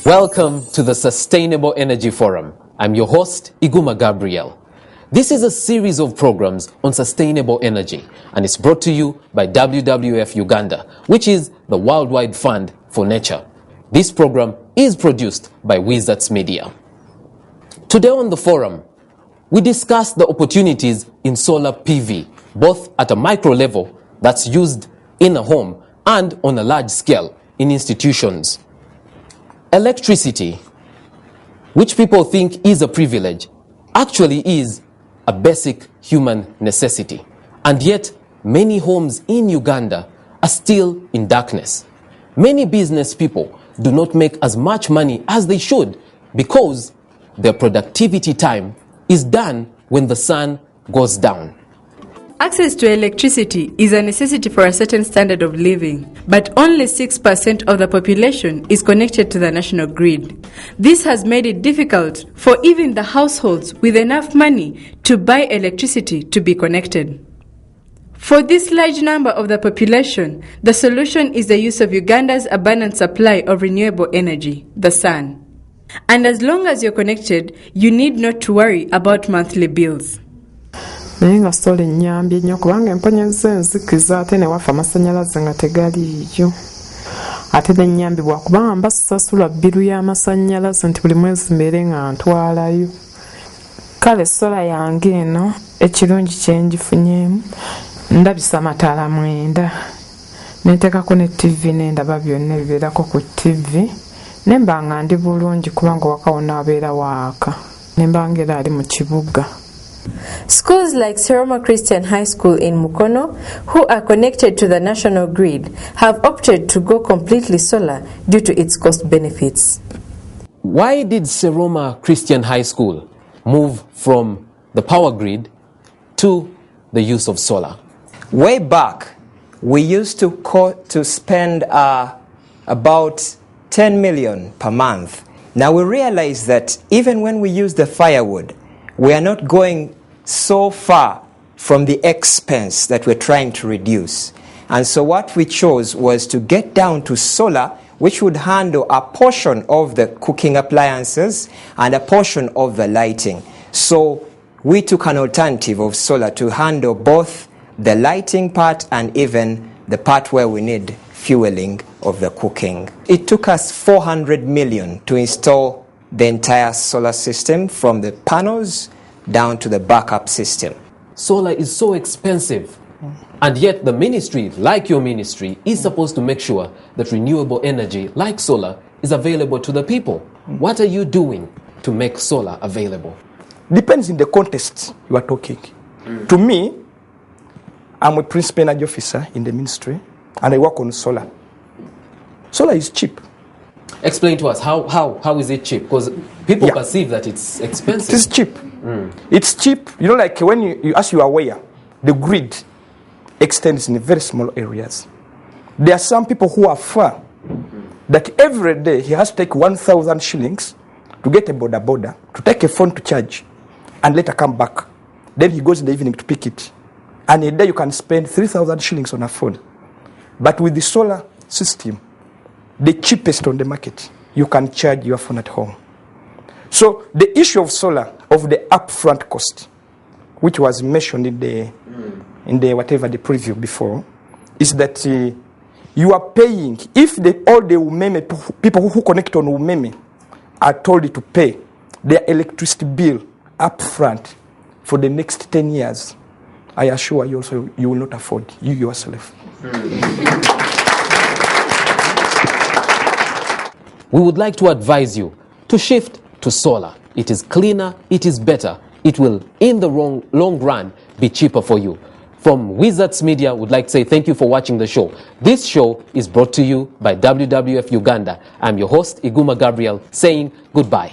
Welcome to the Sustainable Energy Forum. I'm your host, Iguma Gabriel. This is a series of programs on sustainable energy, and it's brought to you by WWF Uganda, which is the Worldwide Fund for Nature. This program is produced by Wizards Media. Today on the forum, we discuss the opportunities in solar PV, both at a micro level that's used in a home and on a large scale in institutions. Electricity, which people think is a privilege, actually is a basic human necessity. And yet, many homes in Uganda are still in darkness. Many business people do not make as much money as they should because their productivity time is done when the sun goes down. Access to electricity is a necessity for a certain standard of living, but only 6% of the population is connected to the national grid. This has made it difficult for even the households with enough money to buy electricity to be connected. For this large number of the population, the solution is the use of Uganda's abundant supply of renewable energy, the sun. And as long as you're connected, you need not to worry about monthly bills. Naye nga sola ennyambye nnyo kubanga emponyeza enzikiza ate ne wafa amasannyalaze nga tegaliiyo. Ate n'ennyambibwa kubanga mba sasula bbiru y'amasannyalaze nti buli mwezi mbeere nga ntwalayo. Kale sola yange eno ekirungi kye ngifunyeemu ndabisa amataala 9. Neeteekako ne TV n'endaba byonna ebibeerako ku TV. Ne mba nga ndi bulungi kubanga waka wonna abeera waaka. Ne mba ng'era ali mu kibuga. Schools like Seroma Christian High School in Mukono, who are connected to the national grid, have opted to go completely solar due to its cost benefits. Why did Seroma Christian High School move from the power grid to the use of solar? Way back, we used to spend about 10 million per month. Now we realize that even when we use the firewood, we are not going so far from the expense that we're trying to reduce. And so what we chose was to get down to solar, which would handle a portion of the cooking appliances and a portion of the lighting. So we took an alternative of solar to handle both the lighting part and even the part where we need fueling of the cooking. It took us 400 million to install the entire solar system from the panels down to the backup system. Solar is so expensive, and yet the ministry, like your ministry, is supposed to make sure that renewable energy, like solar, is available to the people. What are you doing to make solar available? Depends in the context you are talking. To me, I'm a principal energy officer in the ministry, and I work on solar. Solar is cheap. Explain to us, how is it cheap? Because people perceive that it's expensive. It is cheap. It's cheap. You know, like when you as you are aware, the grid extends in very small areas. There are some people who are far, that every day he has to take 1,000 shillings to get a border, to take a phone to charge, and later come back. Then he goes in the evening to pick it. And a day you can spend 3,000 shillings on a phone. But with the solar system, the cheapest on the market, you can charge your phone at home. So the issue of solar, of the upfront cost, which was mentioned in the whatever the preview before, is that you are paying, if all the Umeme, people who connect on Umeme are told to pay their electricity bill upfront for the next 10 years, I assure you also you will not afford, you yourself. We would like to advise you to shift to solar. It is cleaner, it is better. It will, in the long run, be cheaper for you. From Wizards Media, would like to say thank you for watching the show. This show is brought to you by WWF Uganda. I'm your host, Iguma Gabriel, saying goodbye.